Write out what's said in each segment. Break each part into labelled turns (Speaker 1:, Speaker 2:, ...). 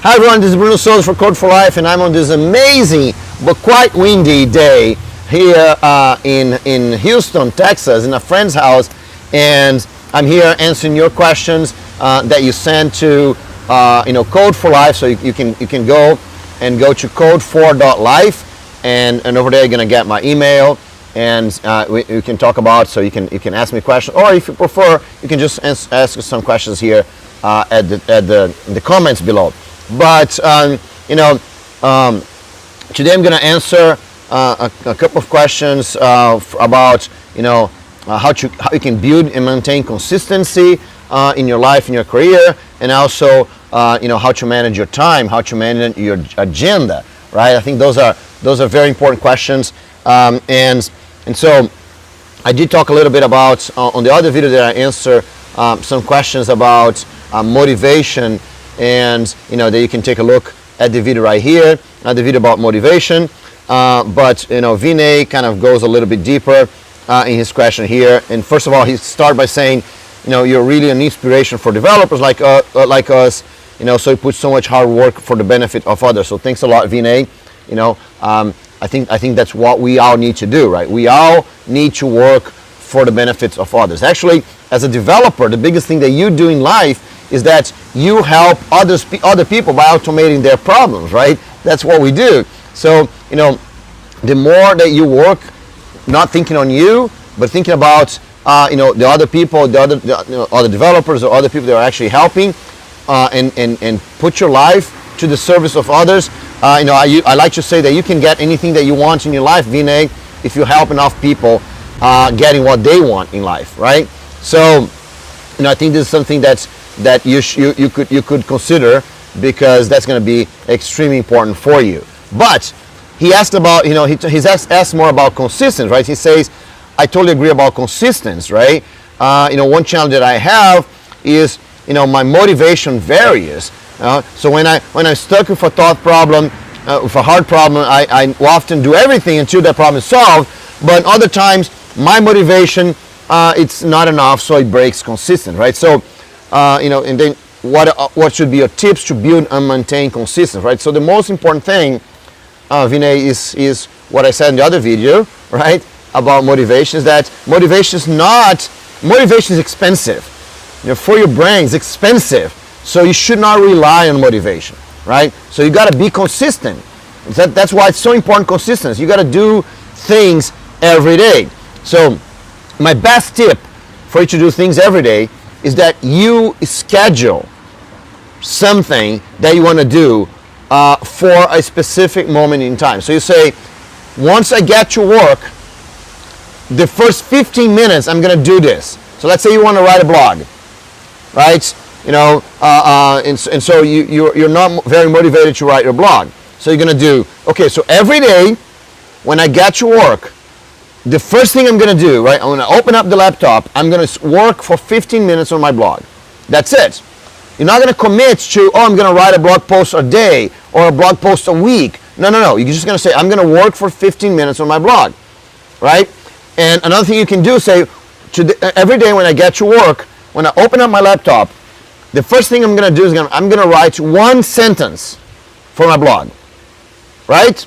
Speaker 1: Hi everyone, this is Bruno Souza for Code for Life, and I'm on this amazing but quite windy day here in Houston, Texas, in a friend's house, and I'm here answering your questions that you sent to Code for Life. So you can go to code4.life, and over there you're gonna get my email, and we can talk about. So you can ask me questions, or if you prefer, you can just ask some questions here at the comments below. But today I'm going to answer a couple of questions about how you can build and maintain consistency in your life, in your career, and also how to manage your time, how to manage your agenda. Right? I think those are very important questions, and so I did talk a little bit about on the other video that I answer some questions about motivation. And that you can take a look at the video right here, the video about motivation. But Vinay kind of goes a little bit deeper in his question here. And first of all, he started by saying, you're really an inspiration for developers like us. So you put so much hard work for the benefit of others. So thanks a lot, Vinay. I think that's what we all need to do, right? We all need to work for the benefits of others. Actually, as a developer, the biggest thing that you do in life is that you help other people by automating their problems, right? That's what we do. So, the more that you work, not thinking on you, but thinking about, the other people, the other developers or other people that are actually helping, and put your life to the service of others. I like to say that you can get anything that you want in your life, Vinay, if you help enough people getting what they want in life, right? So, I think this is something that you could consider, because that's going to be extremely important for you. But he asked about, he's asked more about consistency, right? He says, I totally agree about consistency, right? One challenge that I have is, my motivation varies. So when I'm stuck with a thought problem, with a hard problem, I will often do everything until that problem is solved. But other times, my motivation, it's not enough, so it breaks consistency, right? So, and then what should be your tips to build and maintain consistency, right? So the most important thing, Vinay, is what I said in the other video, right, about motivation, is that motivation is expensive. For your brain, it's expensive. So you should not rely on motivation, right? So you got to be consistent. That's why it's so important, consistency. You got to do things every day. So my best tip for you to do things every day is that you schedule something that you want to do for a specific moment in time. So you say, once I get to work, the first 15 minutes I'm going to do this. So let's say you want to write a blog, right? And so you're not very motivated to write your blog. So you're going to do, okay, so every day when I get to work, the first thing I'm going to do, right, I'm going to open up the laptop, I'm going to work for 15 minutes on my blog. That's it. You're not going to commit to, I'm going to write a blog post a day or a blog post a week. No. You're just going to say, I'm going to work for 15 minutes on my blog, right? And another thing you can do, say, every day when I get to work, when I open up my laptop, the first thing I'm going to do is I'm going to write one sentence for my blog, right?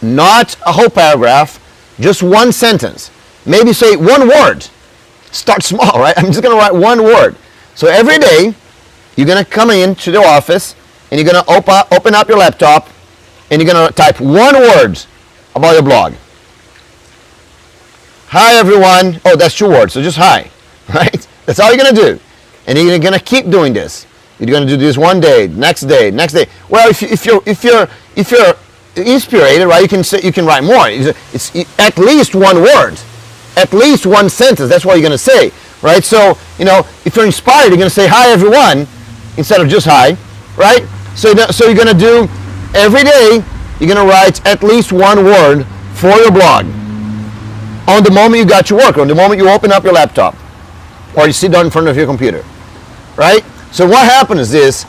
Speaker 1: Not a whole paragraph. Just one sentence. Maybe say one word. Start small, right? I'm just going to write one word. So every day, you're going to come into the office, and you're going to open up your laptop, and you're going to type one word about your blog. Hi, everyone. Oh, that's 2 words, so just hi, right? That's all you're going to do. And you're going to keep doing this. You're going to do this one day, next day. Well, if you're inspired, right? You can write more. It's at least one word, at least one sentence. That's what you're going to say, right? So if you're inspired, you're going to say hi everyone instead of just hi, right? So you're going to do every day. You're going to write at least one word for your blog on the moment you got to work, on the moment you open up your laptop, or you sit down in front of your computer, right? So what happens is,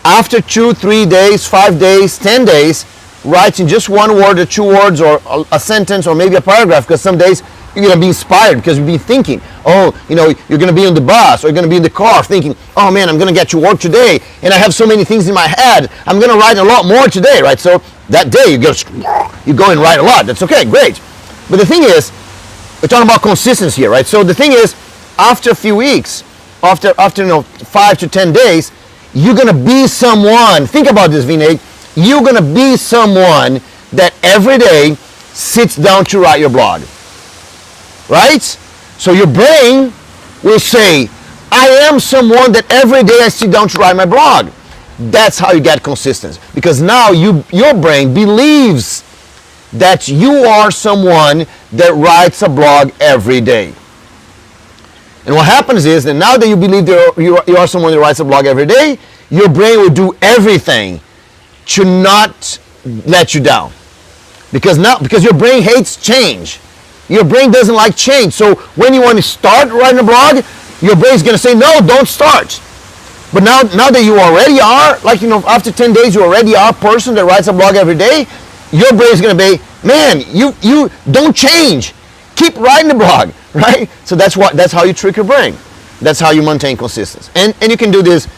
Speaker 1: after 2, 3 days, 5 days, 10 days, writing just one word or 2 words or a sentence or maybe a paragraph, because some days you're going to be inspired because you've been thinking, Oh, you're going to be on the bus or you're going to be in the car thinking, oh man, I'm going to get to work today and I have so many things in my head. I'm going to write a lot more today, right? So that day you go and write a lot. That's okay, great. But the thing is, we're talking about consistency here, right? So the thing is, after a few weeks, after 5 to 10 days, you're going to be someone. Think about this, Vinay. You're going to be someone that every day sits down to write your blog. Right? So your brain will say, I am someone that every day I sit down to write my blog. That's how you get consistency. Because now your brain believes that you are someone that writes a blog every day. And what happens is that now that you believe that you are someone that writes a blog every day, your brain will do everything to not let you down. Because your brain hates change. Your brain doesn't like change. So when you want to start writing a blog, your brain's going to say, no, don't start. But now that you already are, after 10 days, you already are a person that writes a blog every day, your brain's going to be, man, you don't change. Keep writing the blog, right? So that's how you trick your brain. That's how you maintain consistency. And you can do this,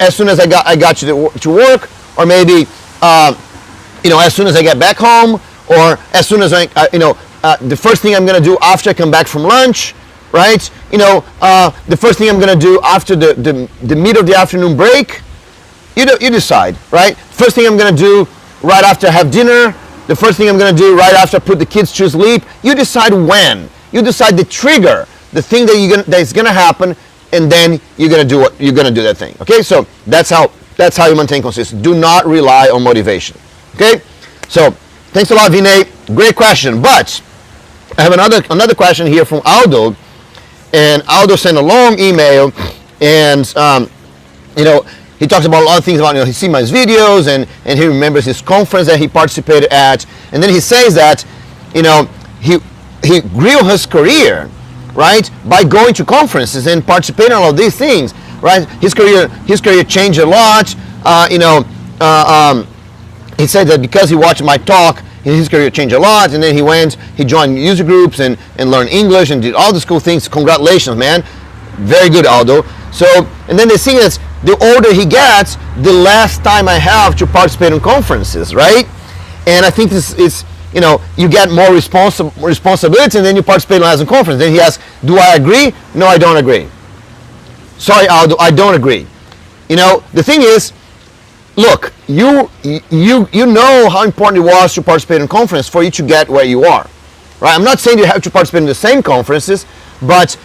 Speaker 1: as soon as I got you to work, or maybe, as soon as I get back home, or as soon as the first thing I'm going to do after I come back from lunch, right? The first thing I'm going to do after the mid of the afternoon break, you decide, right? First thing I'm going to do right after I have dinner, the first thing I'm going to do right after I put the kids to sleep. You decide when. You decide the trigger, the thing that's going to happen, and then you're going to do that thing. Okay? So that's how you maintain consistency. Do not rely on motivation. Okay? So thanks a lot, Vinay. Great question. But I have another question here from Aldo, and Aldo sent a long email, and he talks about a lot of things about, he sees my videos, and he remembers his conference that he participated at, and then he says that he grew his career, right, by going to conferences and participating in all of these things, right? His career changed a lot. He said that because he watched my talk, his career changed a lot, and then he joined user groups and learned English and did all these cool things. Congratulations, man. Very good, Aldo. So, and then the thing is, the older he gets, the less time I have to participate in conferences, right? And I think this is, you get more responsibility, and then you participate less in conferences. Then he asks, do I agree? No, I don't agree. Sorry, Aldo, I don't agree. The thing is, look, you know how important it was to participate in conference for you to get where you are, right? I'm not saying you have to participate in the same conferences, but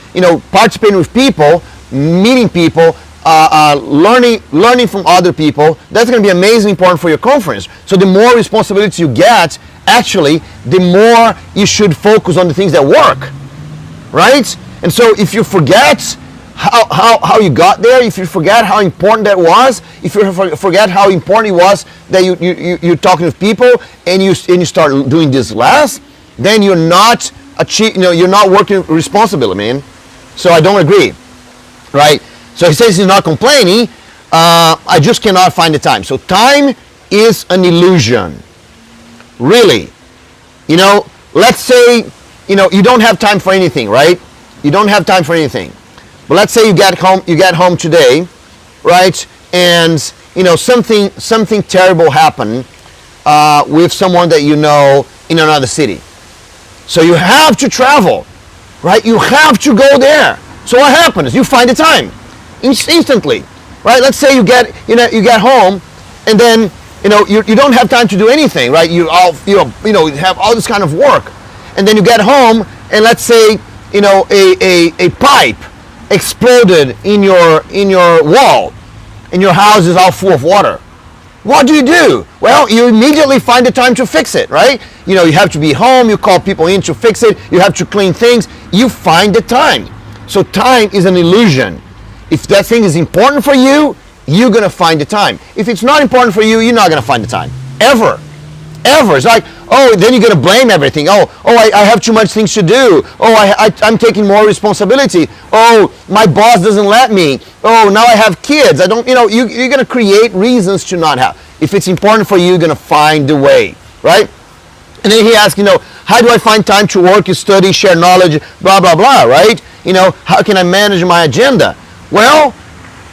Speaker 1: participating with people, meeting people, learning from other people, that's going to be amazingly important for your conference. So the more responsibility you get, actually, the more you should focus on the things that work, right? And so if you forget how you got there, if you forget how important that was, if you forget how important it was that you're talking with people, and you start doing this less, then you're not you're not working responsibly, man. So I don't agree, right? So he says he's not complaining. I just cannot find the time. So time is an illusion, really. Let's say you don't have time for anything, right? You don't have time for anything. But let's say you get home today, right? And something terrible happened with someone that you know in another city. So you have to travel, right? You have to go there. So what happens? You find the time instantly, right? Let's say you get home, and then you don't have time to do anything, right? You have all this kind of work, and then you get home, and let's say a pipe exploded in your wall, and your house is all full of water. What do? Well, you immediately find the time to fix it, right? You have to be home, you call people in to fix it, you have to clean things, you find the time. So time is an illusion. If that thing is important for you, you're going to find the time. If it's not important for you, you're not going to find the time. Ever. It's like, then you're going to blame everything. I have too much things to do. I'm taking more responsibility. My boss doesn't let me. Now I have kids. I don't, you're going to create reasons to not have. If it's important for you, you're going to find the way, right? And then he asks, how do I find time to work, study, share knowledge, blah, blah, blah, right? How can I manage my agenda? Well,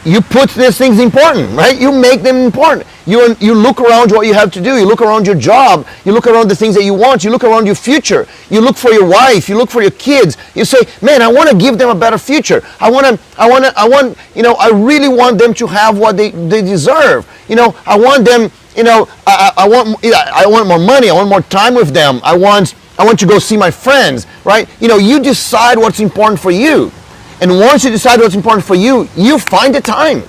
Speaker 1: you put these things important, right? You make them important. You look around what you have to do. You look around your job. You look around the things that you want. You look around your future. You look for your wife. You look for your kids. You say, man, I want to give them a better future. I really want them to have what they deserve. I want them, I want more money. I want more time with them. I want to go see my friends, right? You decide what's important for you. And once you decide what's important for you, you find the time.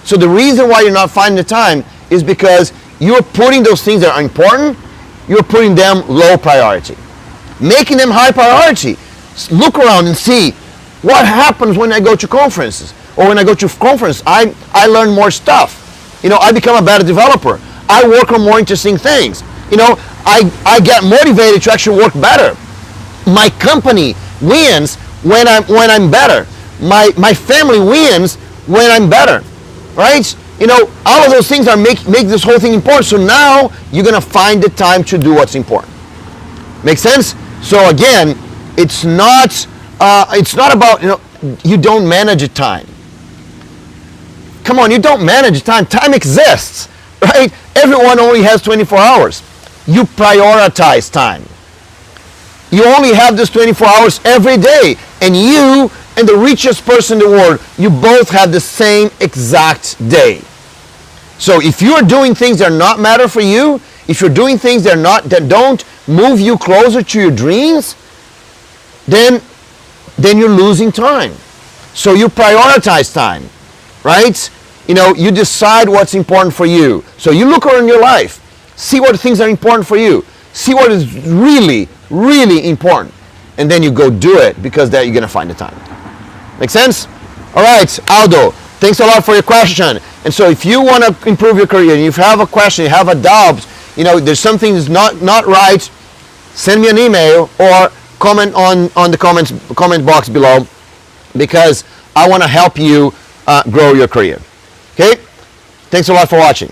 Speaker 1: So the reason why you're not finding the time is because you're putting those things that are important, you're putting them low priority. Making them high priority. Look around and see what happens when I go to conferences. Or when I go to conference, I learn more stuff. I become a better developer. I work on more interesting things. I get motivated to actually work better. My company wins when I'm better. My family wins when I'm better, right? All of those things are make this whole thing important. So now you're gonna find the time to do what's important. Make sense? So again, it's not about you don't manage your time. Come on, you don't manage time. Time exists, right? Everyone only has 24 hours. You prioritize time. You only have this 24 hours every day. And you and the richest person in the world, you both have the same exact day. So if you're doing things that not matter for you, if you're doing things that don't move you closer to your dreams, then you're losing time. So you prioritize time, right? You decide what's important for you. So you look around your life, see what things are important for you, see what is really, really important, and then you go do it because that you're gonna find the time. Make sense? All right, Aldo, thanks a lot for your question. And so if you want to improve your career, and you have a question, you have a doubt, there's something that's not right, send me an email or comment on the comment box below, because I want to help you grow your career. Okay? Thanks a lot for watching.